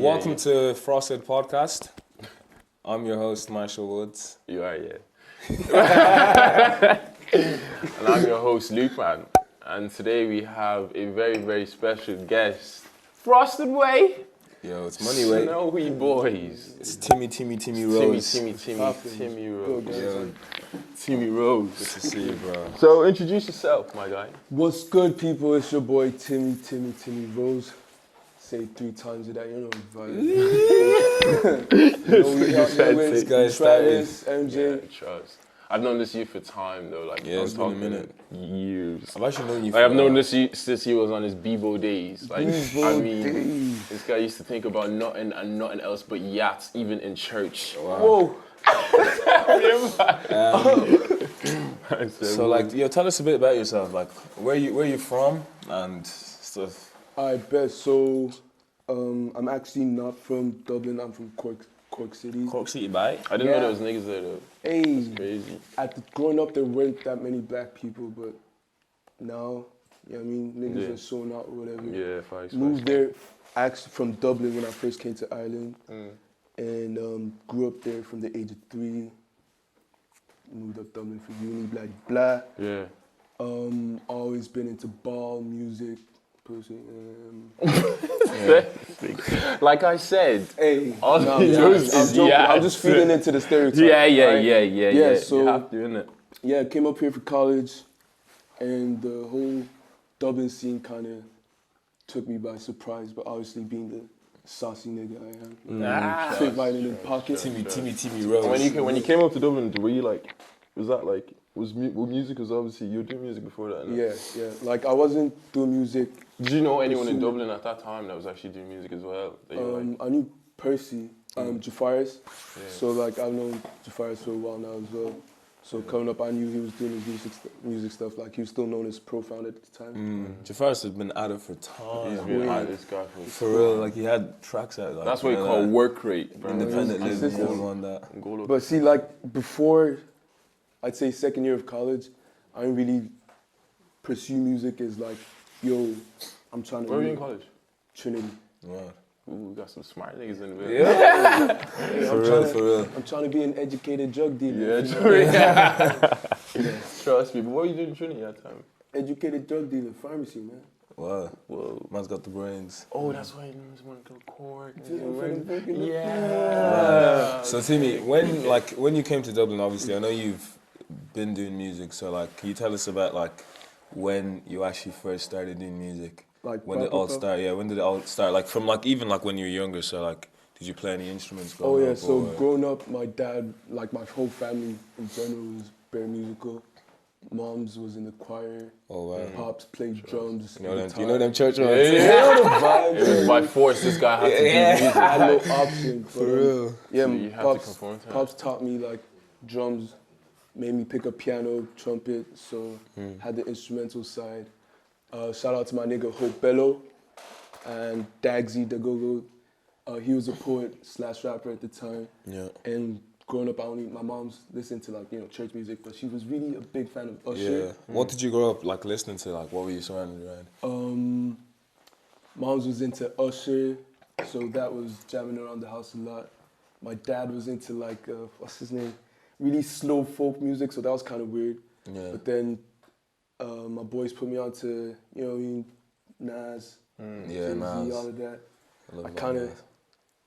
Welcome to Frosted Podcast. I'm your host, Marshall Woods. You are, And I'm your host, Luke, man. And today we have a very, very special guest. Frosted Way. Yo, it's Money Way. Snowy boys. It's Txmmy Rose. Txmmy Rose. Yo, Txmmy Rose. good to see you, bro. So introduce yourself, my guy. What's good, people? It's your boy Txmmy Rose. Say it 3 times a day, you know the vibe. This guy's Travis, MJ. Yeah, trust. I've known this youth for time though, like Yeah, it's been a talking minute. years. I've actually known you for I've known this since he was on his Bebo days. Like, Bebo days. This guy used to think about nothing and nothing else but yachts, even in church. Wow. Whoa. So, like, yo, tell us a bit about yourself. Like, where you from and stuff. I bet. So, I'm actually not from Dublin. I'm from Cork City. Cork City, bye. I didn't know there was niggas there though. Hey, Crazy. growing up, there weren't that many black people, but now, you know what I mean, niggas are showing out or whatever. Yeah, facts. Moved there, actually from Dublin when I first came to Ireland, and grew up there from the age of 3. Moved up Dublin for uni, blah blah. Yeah. Always been into ball music, pussy. Like I said, Hey, all nah, he yeah, knows I'm is joking. yeah. I'm just feeding into the stereotype. Yeah, right? So you have to, innit? yeah, came up here for college, and the whole Dublin scene kind of took me by surprise. But obviously, being the saucy nigga I am, fit right in the pocket. Txmmy Rose. When you came up to Dublin, were you like, was that like, music was obviously, you were doing music before that, innit? Yeah. Like I wasn't doing music. Did you know anyone in Dublin at that time that was actually doing music as well? That you like? I knew Percy, Jafaris. So like I've known Jafaris for a while now as well. So coming up, I knew he was doing his music stuff. Like he was still known as Profound at the time. Jafaris has been at it for time. He's been at this guy For real, like he had tracks out. Like, that's what you call work rate, bro. Independent living, Consistent. all on that. But see, like before, I'd say second year of college, I didn't really pursue music as like, yo, I'm trying to. Where were you in college? Trinity. Wow. Ooh, we got some smart niggas in there. Yeah. For real. I'm trying to be an educated drug dealer. Yeah, Trust me. But what were you doing in Trinity at that time? Educated drug dealer, pharmacy, man. Wow. Whoa. Man's got the brains. Oh, that's why I want to go Cork. Yeah. So Txmmy, when you came to Dublin, obviously I know you've been doing music. So like, can you tell us about like when you actually first started doing music? Like When did it all start? Yeah, when did it all start? Like from like even like when you were younger. So like, did you play any instruments? Oh yeah. Up, So or? growing up, my dad, like my whole family in general, was very musical. Mom's was in the choir. Oh wow. Pops played drums. You know them church ones? It was by force. This guy had to do music. I had no option. For real. Yeah, So you had to conform to that. Pops taught me like drums, made me pick up piano, trumpet, so had the instrumental side. Shout out to my nigga Hope Bello and Dagsy the Go-Go. He was a poet / rapper at the time. Yeah. And growing up, my mom's listened to like, church music, but she was really a big fan of Usher. Yeah. What did you grow up like listening to? Like, what were you surrounded around? Mom's was into Usher, so that was jamming around the house a lot. My dad was into like, what's his name? Really slow folk music, so that was kind of weird. Yeah. But then my boys put me on to, Nas, Yeah, Nas. all of that. I kind of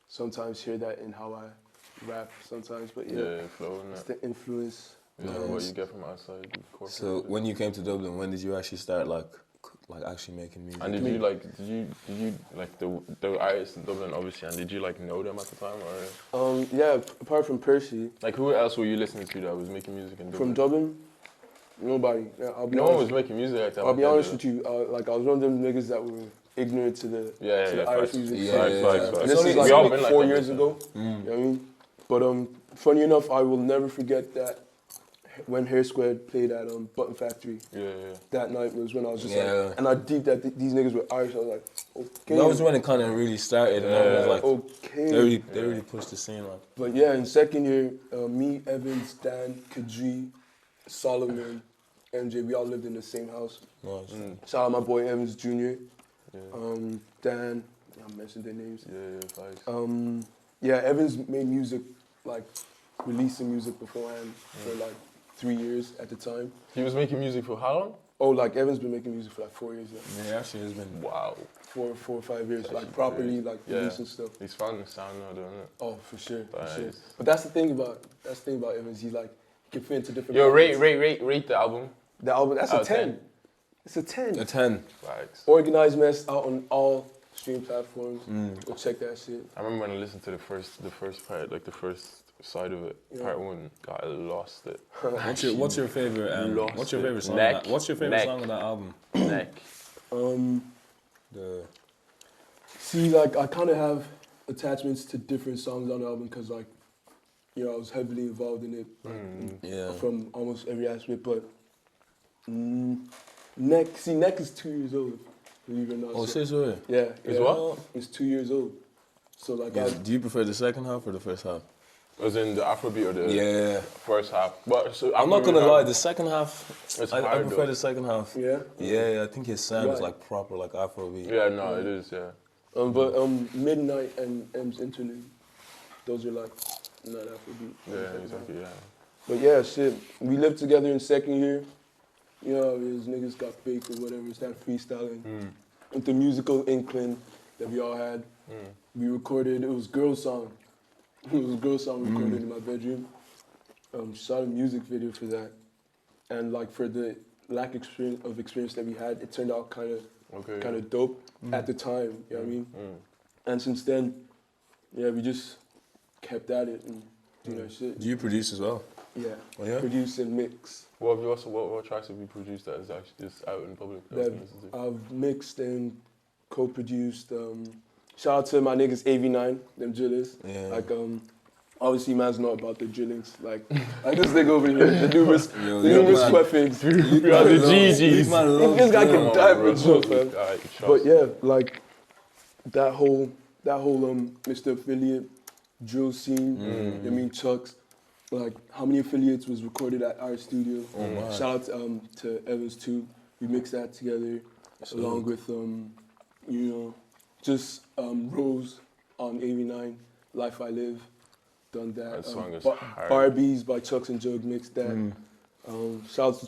sometimes hear that in how I rap sometimes, but Flow and it's that. the influence. Yeah, what you get from outside. Cork. So when you came to Dublin, when did you actually start like actually making music? And did you like the artists in Dublin obviously? And did you like know them at the time or? Yeah, apart from Percy. Like who else were you listening to that was making music in Dublin? From Dublin, nobody. Yeah, I'll be No one honest. was making music like that. I'll be honest with you. Like I was one of them niggas that were ignorant to the Irish facts. music. Yeah. And this is We all been like like 4 that, years ago. You know what I mean? But funny enough, I will never forget that when Hair Squared played at Button Factory. That night was when I was just like, and I deep that these niggas were Irish. I was like, okay. That was when it kind of really started, and I was like, okay. They really pushed the scene like. But yeah, in second year, me, Evans, Dan, Kadri, Solomon, MJ, we all lived in the same house. Nice. Shout out my boy Evans Jr., Dan, I mentioned their names. Yeah, facts. Yeah, Evans made music, like releasing music beforehand for like 3 years at the time. He was making music for how long? Oh, like Evans been making music for like 4 years now. Yeah, actually, it's been. Wow. 4 or 5 years, Actually like properly, crazy. like Yeah. releasing stuff. He's found the sound now, doesn't it? Oh, for sure, for sure. Nice. But that's the thing about Evans. He's like he can fit into different. Yo, pockets. rate the album. The album. That's Out a of 10. 10. It's a 10. A 10. Facts. Organized Mess out on all stream platforms. Go check that shit. I remember when I listened to the first part, like the first side of it, Yeah. part 1. God, I lost it. What's your favorite? Lost What's your it. favorite song? Neck. On that? What's your favorite Neck. song on that album? Neck. The See, like I kind of have attachments to different songs on the album because, like, you know, I was heavily involved in it yeah. from almost every aspect. But Neck is 2 years old. Believe it or not. Oh, So- say so. yeah. It's yeah. what? It's 2 years old. So like, Yeah. Do you prefer the second half or the first half? Was in the Afrobeat or the Yeah. first half? But so I'm not gonna Afrobeat lie, had- the second half, It's I hard prefer though. the second half. yeah. Yeah, I think his sound is Right. like proper, like Afrobeat. Yeah, no, it is. Yeah. But Midnight and M's Interlude, those are like not Afrobeat. Yeah, exactly. Yeah. But yeah, shit. We lived together in second year. You know, his niggas got baked or whatever. Started freestyling. With the musical inkling that we all had. We recorded. It was girl song. It was a girl song recorded in my bedroom. Shot a music video for that, and like for the lack of experience that we had, it turned out kind of dope at the time. You know what I mean? And since then, yeah, we just kept at it and do that shit. Do you produce as well? Yeah. Oh, yeah? Produce and mix. What have you also? What tracks have you produced that is actually just out in public? that we That can listen to? I've mixed and co-produced. Shout out to my niggas AV9, them drillers. Yeah. Like obviously man's not about the drillings. Like this nigga over here, the numerous man. sweatfigs. the GGs. This guy can die for a Bro. joke, fam. Alright, But trust yeah, like that whole Mr. Affiliate drill scene. I mean Chucks. Like how many affiliates was recorded at our studio? wow. Shout out to Evans too. We mixed that together along with you know, just Rose on AV9, Life I Live. Done that. That song is Bar- hard. Barbies by Chucks and Jug mixed that. Shout out to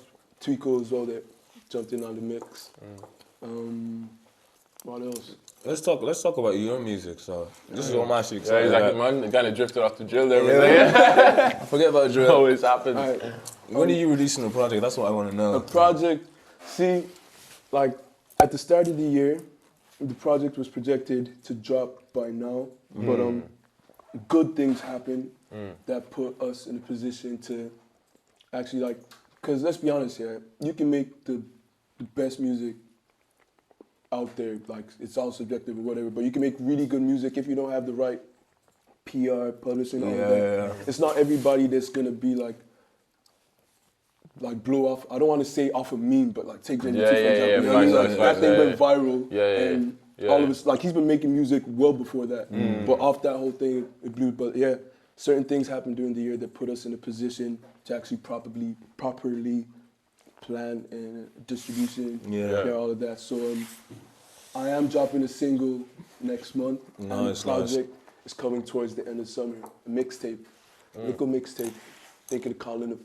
Tweeko as well that jumped in on the mix. What else? Let's talk about your music. So this is what I'm actually Yeah, excited exactly. about. Man, kind of drifted off the drill there. Yeah. Forget about drill. Always happens. Alright, When are you releasing the project? That's what I want to a know. project. See, like at the start of the year, the project was projected to drop by now, but good things happened that put us in a position to actually like, because let's be honest here, you can make the best music out there, like it's all subjective or whatever, but you can make really good music if you don't have the right PR, publishing, all of that. Yeah. It's not everybody that's gonna be like blow off. I don't want to say off a meme, but like take Jenny Yeah, for yeah, example. yeah, You know what I mean? facts, Like, facts, that thing yeah, went viral, Yeah, yeah, and yeah. all of us like he's been making music well before that. But off that whole thing, it blew. But yeah, certain things happened during the year that put us in a position to actually properly plan and distribution, Yeah. all of that. So I am dropping a single next month, and the Nice, project is coming towards the end of summer. A mixtape, nickel mixtape. Thinking of calling it.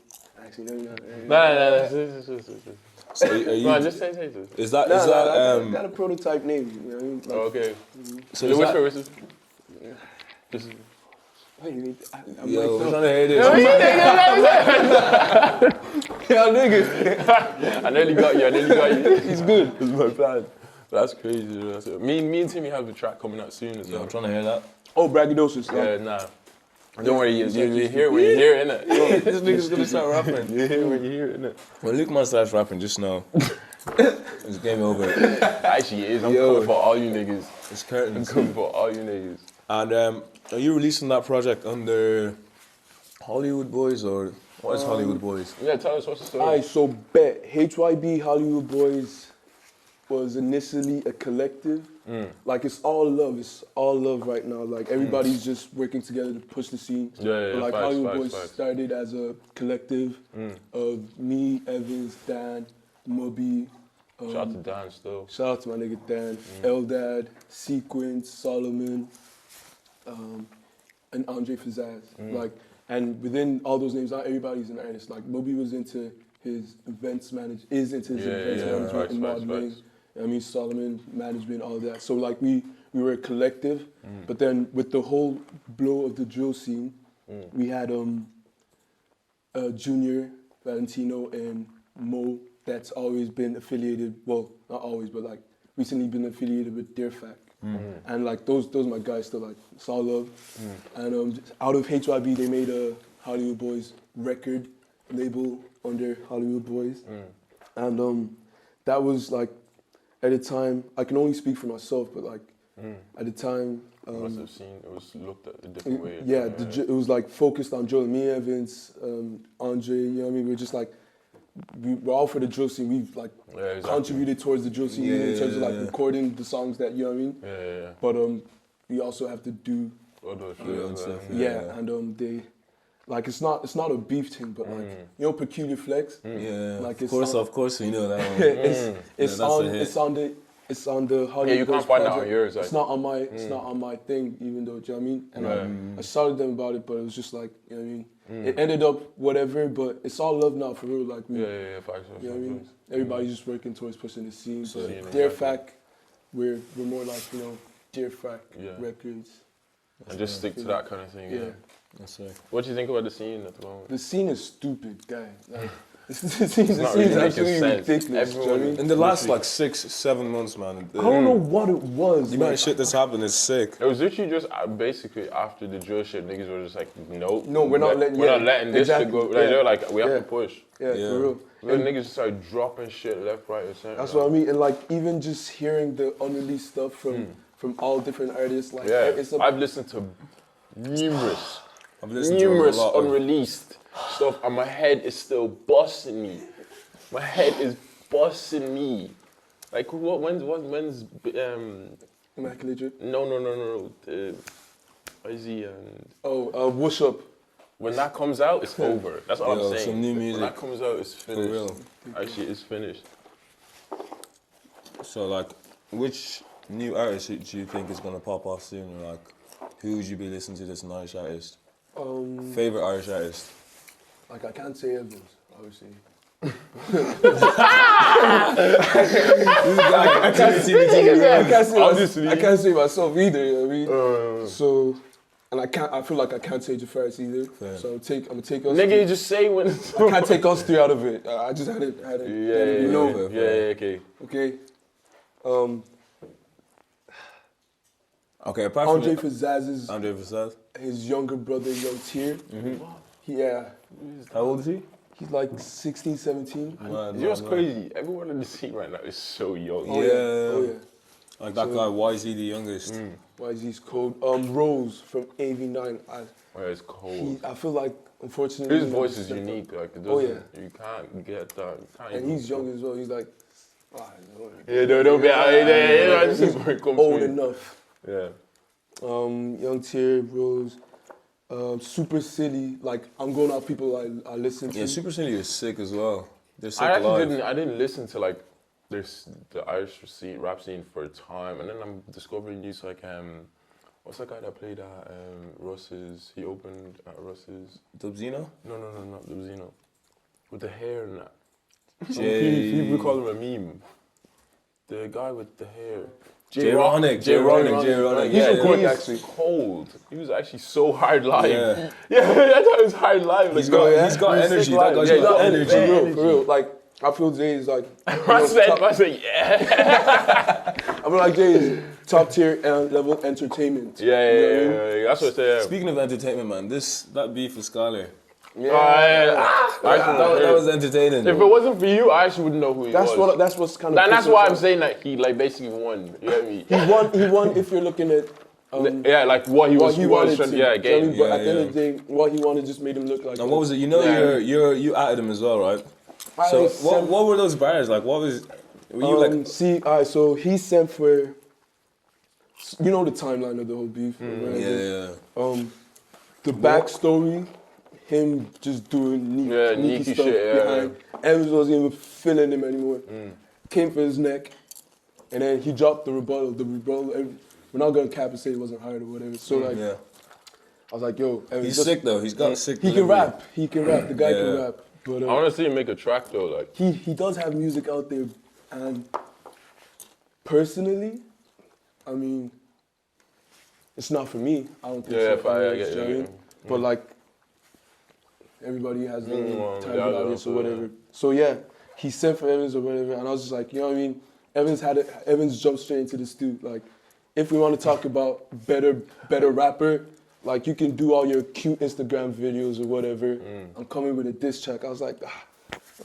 Actually, no. No. So are you, Come on, just say it. is that I got a prototype name. You know what I mean? Like, Okay. so So is which that, verses? Just. wait, I'm yo, we're like, trying to hear this. yeah, niggas. I nearly got you. He's good. It's my plan. But that's crazy. That's it. Me and Txmmy have a track coming out soon as Yo, well. I'm trying to hear that. Oh, braggadocious. Yeah, nah. Don't worry, you hear it when you hear it, innit? This nigga's gonna start rapping. You hear it when you hear it, innit? When Luke Man starts rapping, just know it's game over. Actually, it is. I'm Yo. coming for all you niggas. It's I'm curtains. coming for all you niggas. And are you releasing that project under Hollywood Boys or what is Hollywood Boys? Yeah, tell us what's the story. Alright, so bet HYB Hollywood Boys was initially a collective. Like it's all love right now. Like everybody's just working together to push the scene. Yeah, But like facts, Hollywood facts, Boys facts. started as a collective of me, Evans, Dan, Moby, Shout out to Dan still. Shout out to my nigga Dan, Eldad, Sequence, Solomon, and Andre Fazaz. Like, and within all those names, not everybody's an artist. Like, Moby was into his events management, management and modeling. I mean, Solomon, management, all that. So like we were a collective, but then with the whole blow of the drill scene, we had Junior, Valentino, and Mo that's always been affiliated, well, not always, but like recently been affiliated with Dear Fact. And like those are my guys still, like, it's all love. And out of HYB, they made a Hollywood Boys record label under Hollywood Boys. And that was like, at the time, I can only speak for myself, but like, at the time... you must have seen, it was looked at a different way. Yeah, it was like focused on Joel, me, Evans, Andre, you know what I mean? We're just like, we're all for the drill scene. We've like contributed towards the drill scene in terms of like recording the songs that, you know what I mean? Yeah. But we also have to do other stuff. And they, like, it's not a beef thing, but like, you know, Peculiar Flex? Yeah, like, of course, you know that one. It's on the Hollywood. Yeah, you can't find that on yours. It's not on my thing, even though, do you know what I mean? And I shouted them about it, but it was just like, you know what I mean? It ended up whatever, but it's all love now for real. Like, Facts. You know what I mean? Everybody's just working towards pushing the scene. So, But Dear Fact, we're more like, you know, Dear Fact records. And just stick to that kind of thing. Yeah. That's right. What do you think about the scene at the moment? The scene is stupid, guy. Like, the scene is really absolutely making sense. ridiculous. You know what I mean? In the last like 6-7 months, man. I don't know what it was. The amount of shit that's happened is sick. It was literally just basically after the drill shit, niggas were just like, nope. No, we're not letting this shit go. Like, they're like, we have to push. Yeah, for real. And niggas started dropping shit left, right, and center. That's what I mean. And like, even just hearing the unreleased stuff from all different artists, like, I've listened to numerous lot unreleased stuff, and my head is still busting me. My head is busting me. Like, when's Immaculate Drip? No. Izzy and Whoosh Up. when that comes out, it's over. That's all I'm saying. Some new music. When that comes out, it's finished. For real. Actually, it's finished. So like, which new artist do you think is gonna pop off soon? Or like, who would you be listening to that's an Irish artist? Favorite Irish artist? Like, I can't say Evans, obviously. I can't say myself either, you know what I mean? So, and I feel like I can't say Jafaris either. Fair. So I'm gonna take us. Nigga, you just say when. I can't take us three out of it. I just had it. Okay. Okay. Okay, apart from Andre Fazaz's Andre Fazaz. his younger brother, Young Tier. Yeah. How old is he? He's like 16, 17. You know what's crazy? Everyone in the scene right now is so young. Oh yeah. Like that guy, why is he the youngest? Why is he cold? Rose from AV9. It's cold. I feel like, unfortunately, His voice is unique. Like, it doesn't, you can't get that. And he's young as well. He's like, don't be out there. Old enough. Yeah. Young Tier, Rose, Super Silly. Like, I'm going off people I listen to. Yeah, Super Silly is sick as well. They're sick I live. actually didn't listen to like there's the Irish rap scene for a time, and then I'm discovering these like what's that guy that played at Russ's? He opened at Russ's. Dubzino? No, not Dubzino. With the hair and that. Jay. We call him a meme. The guy with the hair. Jay Ronick. He's from Cork, actually. Cold. He was actually so hard live. Yeah. I thought it was hard live. He's got energy. That guy's got energy. For real. Like, I feel Jay is like... I said, yeah. I feel like Jay is top tier level entertainment. Yeah. That's what I say. Speaking of entertainment, man, that beef with Skylar. That was entertaining. If it wasn't for you, I actually wouldn't know who he was. That's what's kind of... And that's why I'm saying that he like basically won. You get me? He won if you're looking at... like what he wanted to. Yeah, game. But at the end of the day, what he wanted just made him look like... And what was it? You know, you added him as well, right? So what were those bars like? What was... Were you like... so he sent for... You know the timeline of the whole beef. The backstory... Him just doing neaky stuff shit, behind. Evans wasn't even feeling him anymore. came for his neck, and then he dropped the rebuttal. And we're not gonna cap and say he wasn't hired or whatever. So like, Yeah. I was like, yo, Evans, He's sick though. He's got a sick. He can delivery. rap. He can rap. The guy can rap. But I want to see him make a track though. Like he does have music out there, and personally, I mean, it's not for me. I don't think so. I get you. But like, everybody has their own type of audience or yeah. whatever. So yeah, he sent for Evans or whatever, and I was just like, you know what I mean? Evans jumped straight into the stew. Like, if we want to talk about better rapper, like you can do all your cute Instagram videos or whatever. I'm coming with a diss track. I was like,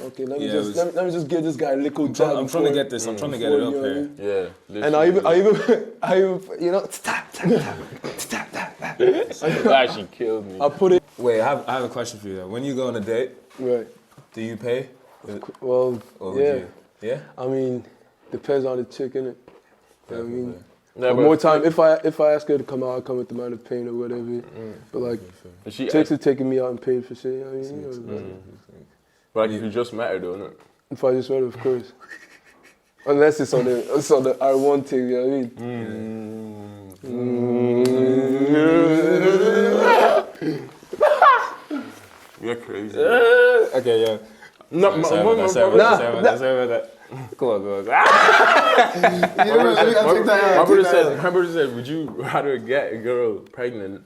okay, let me just give this guy a little jab. I'm trying to get this. I'm trying to get it up here. Yeah. And I even, you know, That actually killed me. I put it. Wait, I have a question for you though. When you go on a date, Right. do you pay? Well, Or would yeah. you? Yeah. I mean, depends on the chick, innit? You know what I mean? Yeah, But more time, if I ask her to come out, I come with the amount of pain or whatever. But like, chicks are taking me out and paid for shit. You know what I mean? But like, if you just met her though, innit? If I just read it, of course. Unless it's on the R1 thing, you know what I mean? You're crazy. Okay, yeah. No, That's that. Come on. My brother said, would you rather get a girl pregnant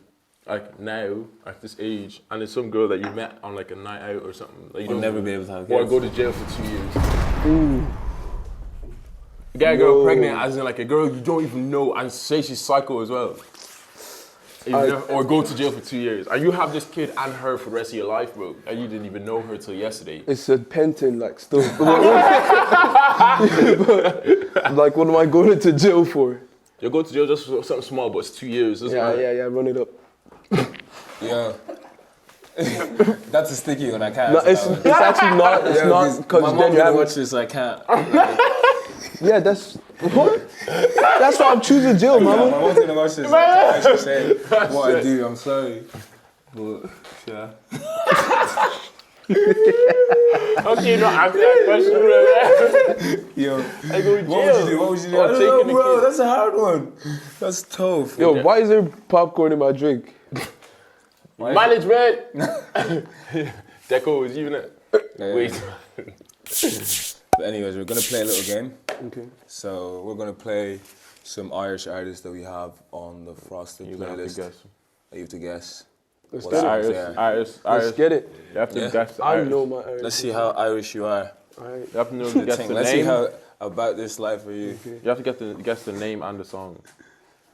like now at this age, and it's some girl that you met on like a night out or something, like you You'll don't never be able to have or kids. go to jail for 2 years? Get a girl pregnant as in like a girl you don't even know and say she's psycho as well. Or go to jail for 2 years. And you have this kid and her for the rest of your life, bro. And you didn't even know her till yesterday. It's a penton, like, still. Like, what am I going to jail for? You go to jail just for something small, but it's 2 years. Yeah, run it up. Yeah. That's a sticky one. I can't. No, it's actually not. It's not because my then mom you have. watch this. I can't. Yeah, that's what. That's why I'm choosing jail, My mama. mom's gonna watch this. I can't actually say what I do. I'm sorry. But yeah. Okay, no, answer that question. Yo, I go to jail. what would you do? What would you do? I don't know, bro. That's a hard one. That's tough. Yo, why is there popcorn in my drink? Management. Deco is even it. Wait. But anyways, we're gonna play a little game. Okay. So we're gonna play some Irish artists that we have on the Frosted playlist. That you have to guess. Let's What get songs it. they are. Irish. Let's get it. You have to Yeah. guess the I Irish. know my Irish. Let's see how Irish you are. Alright. You have to know to guess the Let's see name. how about this life for you. You have to guess the name and the song.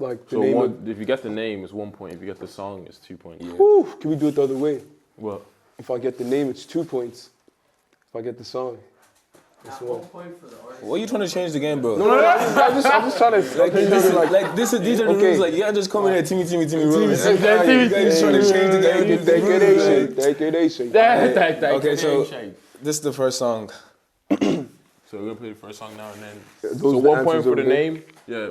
Like the So name if you get the name, it's 1 point. If you get the song, it's 2 points. Yeah. Whew, can we do it the other way? Well, If I get the name, it's 2 points. If I get the song, it's 1. What are you trying to change the game, bro? No, I'm just trying to Like, these are the Okay. rules. Like, you can't just come in here, Txmmy Rose. Timmy. You guys trying to change the game. Degradation. Okay, so this is the first song. So we're gonna play the first song now and then. Those So are the 1 point answers for the over there. name. Yeah.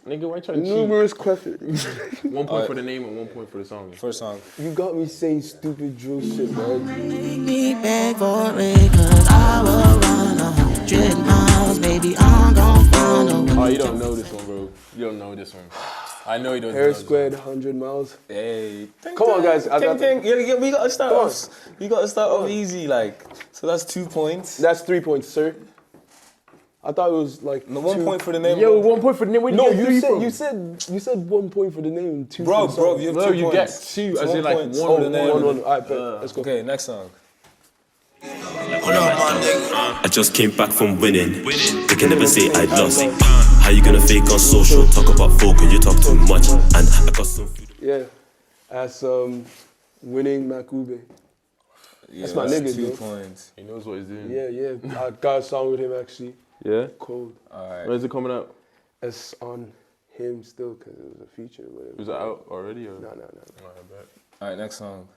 Nigga, why you trying to cheat? Numerous questions. 1 point for the name and 1 point for the song. First song. You got me saying stupid drill shit, man. Make me beg for it, cause I will run 100 miles, baby, I'm gon' find a way. Oh, you don't know this one, bro. You don't know this one. I know you don't know Hair this squared, 100 miles. Hey. Come on, guys. We gotta start off. We gotta start off easy, like. So that's 2 points. That's 3 points, sir. I thought it was like No, 1 point for the name. Yo, bro. 1 point for the name. Where No, did you get three you said 1 point for the name and 2 Bro, for the song. you have No, 2 you points. get two, It's as in, like, points. one for the name. One. Alright, bet. Let's go. Okay, next song. I just came back from winning. They can never say I lost. How you gonna fake on social? Talk about folk and you talk too much. And I got some food. Yeah. As winning Makube. Yeah, my nigga, 2 bro. points. He knows what he's doing. Yeah. I got a song with him actually. Yeah? Cold. Alright. When is it coming out? It's on him still because it was a feature or whatever. Is it out already? Or? No. Alright, next song.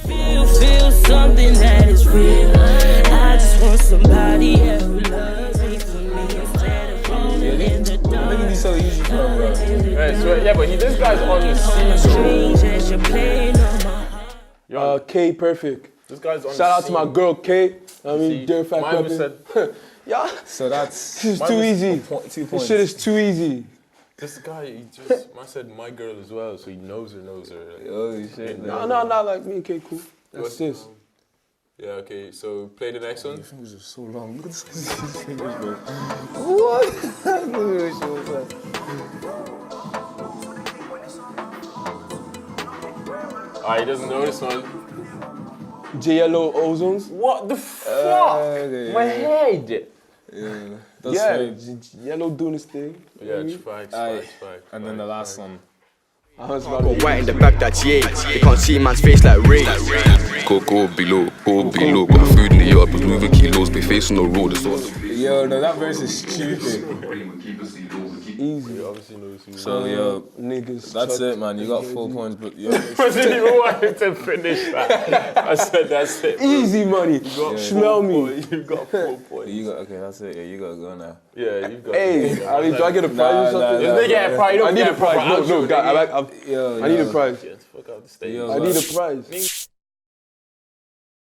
Feel something that is real. I just want somebody who loves me for me instead of falling in the dark. Making these so easy, bro. Yeah, but this guy's on the scene, Strange as you're playing on my heart. bro. K Perfect. This guy's on the Shout out to scene. my girl K. I mean, See, dear fact mine weapon. said- Yeah. So that's This is too easy. 2 This points. shit is too easy. This guy, he just, man said my girl as well, so he knows her. Holy shit. No, like me. Okay, cool. That's this. Yeah, okay, so play the next one. Your fingers are so long. Look at these fingers, bro. What? Ah, he doesn't know this one. J-Yellow Ozones. What the fuck? Okay, My yeah. head. Yeah. That's Yeah, right. Yellow doing his thing. Yeah, facts. And then the last one. I was about Got white in the back, that's yay. They can't see man's face like Ray. Go below. Got food in the yard, but moving kilos, be facing the road. It's all. Yo, no, that verse is stupid. easy. Obviously knows who. So, yo, Niggas. that's it, man. You got 4 points, but yo. I didn't even want him to finish that. I said that's it. Easy money. Smell me. You got 4 points. You got, okay, that's it. Yeah, you gotta go now. Yeah, you got. Hey, I mean, do I get a prize or something? This nigga get a prize. I need a prize. No, guy, Yo, I need a prize. Get the fuck out the stage. Yo, I need a prize.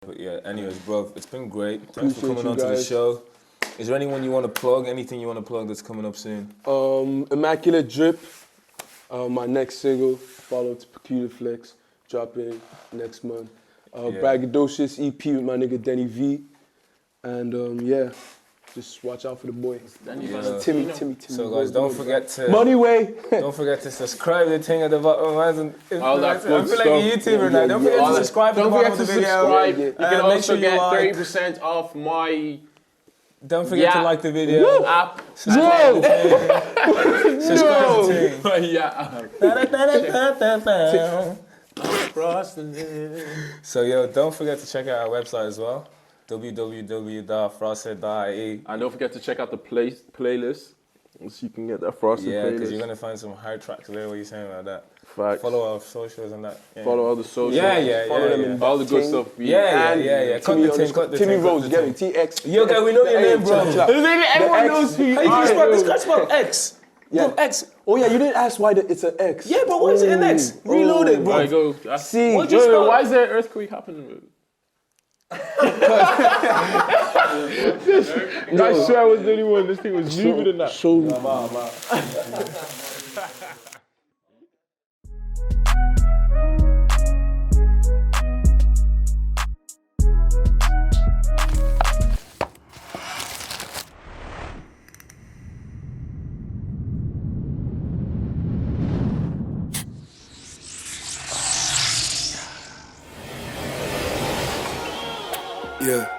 But yeah, anyways, bro, it's been great. Thanks for Appreciate coming you on to the guys. show. Is there anyone you want to plug? Anything you want to plug that's coming up soon? Immaculate Drip, my next single, follow to Peculiar Flex, dropping next month. Braggadocious EP with my nigga Denny V. And yeah, just watch out for the boy. Txmmy. So guys, don't forget to Money way. don't forget to subscribe the thing at the bottom. All that I good feel like a stuff. YouTuber now. Don't forget to subscribe at the Don't bottom forget of to the video. subscribe. You can Make also sure you get like. 30% off my Don't forget to like the video. app. Subscribe to the thing. Yeah. So yo, don't forget to check out our website as well. www.frosted.ie. And don't forget to check out the playlist, so you can get that Frosted Yeah, because you're playlist. gonna find some hard tracks there. What are you saying about that? Facts. Follow our socials and that. Yeah. Follow all the socials. Yeah. All the good stuff. Yeah. Cut the thing, cut the thing. Txmmy cut Rose, the get thing. it. TX. Yo, guys, we know your name, bro. Everyone knows who you How you are. spell this? Guy spelled X. Yeah. Bro, X. Oh yeah, you didn't ask why it's an X. Yeah, but why is it an X? Reload it, bro. Alright, go. See, What'd you spell? Why is there an earthquake happening? I swear I was the only one. This thing was moving than that. Show me. Yeah.